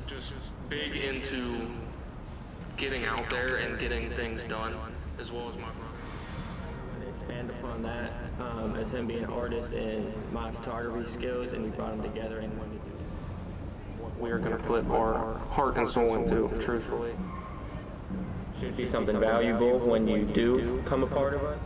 just big into getting out there and getting things done, as well as my brother. Expand upon that as him being an artist and my photography skills, and we brought them together and wanted to do What we are going to put our heart and soul into, truthfully. should be something valuable when you do come a part of us.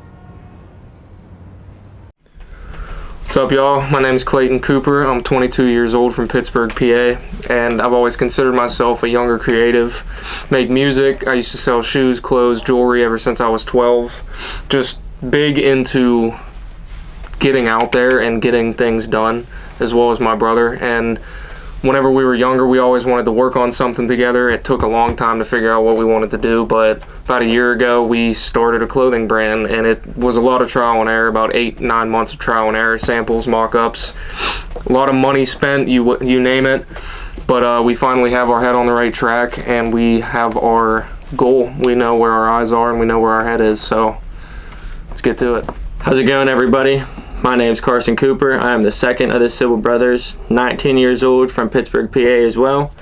What's up, y'all? My name is Clayton Cooper. I'm 22 years old from Pittsburgh, PA, and I've always considered myself a younger creative. Made music. I used to sell shoes, clothes, jewelry ever since I was 12. Just big into getting out there and getting things done, as well as my brother. And whenever we were younger, we always wanted to work on something together. It took a long time to figure out what we wanted to do, but about a year ago, we started a clothing brand, and it was a lot of trial and error, about 8-9 months of trial and error, samples, mock-ups, a lot of money spent, you name it. But we finally have our head on the right track, and we have our goal. We know where our eyes are, and we know where our head is, so let's get to it. How's it going, everybody? My name's Carson Cooper. I am the second of the Sibil brothers, 19 years old, from Pittsburgh, PA as well.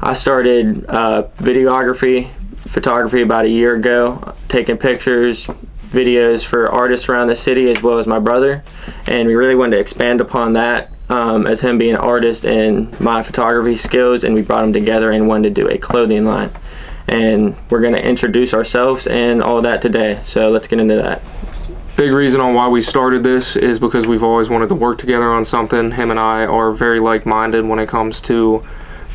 I started videography, photography about a year ago, taking pictures, videos for artists around the city as well as my brother, and we really wanted to expand upon that as him being an artist and my photography skills, and we brought them together and wanted to do a clothing line. And we're going to introduce ourselves and all that today, so let's get into that. Big reason on why we started this is because we've always wanted to work together on something. Him and I are very like-minded when it comes to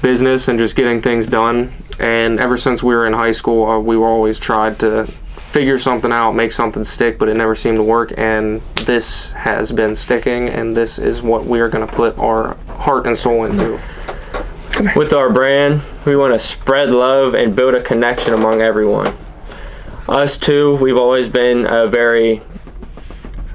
business and just getting things done. And ever since we were in high school, we were always tried to figure something out, make something stick, but it never seemed to work. And this has been sticking, and this is what we are going to put our heart and soul into. With our brand, we want to spread love and build a connection among everyone. Us too, we've always been a very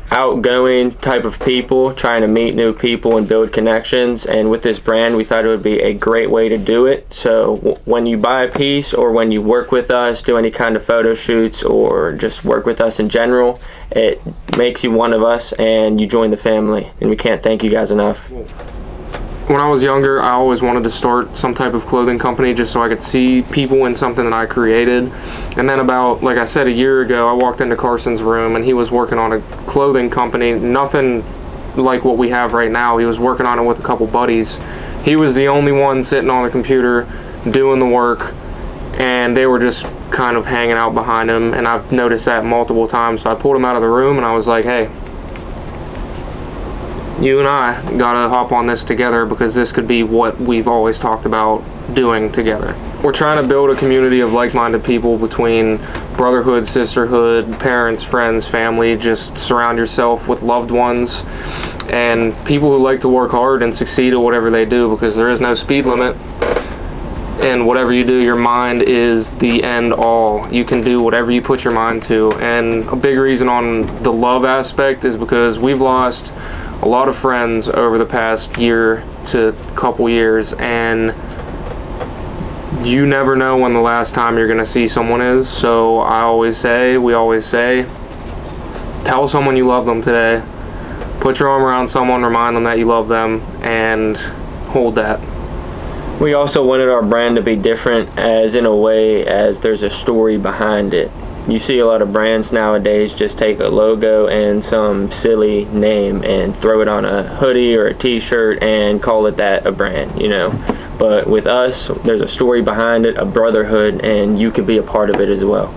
outgoing type of people, trying to meet new people and build connections, and with this brand we thought it would be a great way to do it. So when you buy a piece or when you work with us, do any kind of photo shoots or just work with us in general, it makes you one of us and you join the family, and we can't thank you guys enough. When I was younger, I always wanted to start some type of clothing company just so I could see people in something that I created. And then about, like I said, a year ago, I walked into Carson's room and he was working on a clothing company, nothing like what we have right now. He was working on it with a couple buddies. He was the only one sitting on the computer doing the work, and they were just kind of hanging out behind him, and I've noticed that multiple times. So I pulled him out of the room and I was like, hey, you and I gotta hop on this together, because this could be what we've always talked about doing together. We're trying to build a community of like-minded people between brotherhood, sisterhood, parents, friends, family. Just surround yourself with loved ones and people who like to work hard and succeed at whatever they do, because there is no speed limit. And whatever you do, your mind is the end all. You can do whatever you put your mind to. And a big reason on the love aspect is because we've lost a lot of friends over the past year to couple years, and you never know when the last time you're gonna see someone is. So we always say, tell someone you love them today. Put your arm around someone, remind them that you love them, and hold that. We also wanted our brand to be different, as in a way as there's a story behind it. You see a lot of brands nowadays just take a logo and some silly name and throw it on a hoodie or a t-shirt and call it that a brand, you know. But with us, there's a story behind it, a brotherhood, and you can be a part of it as well.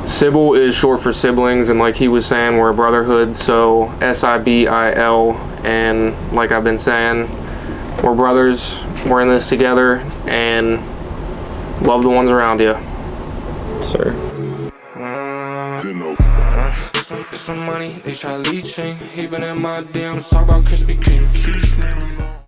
Sibil is short for siblings, and like he was saying, we're a brotherhood, so SIBIL, and like I've been saying, we're brothers, we're in this together, and love the ones around you. Sir. It's for money, they try leeching. He been in my DMs, talk about Krispy Kreme.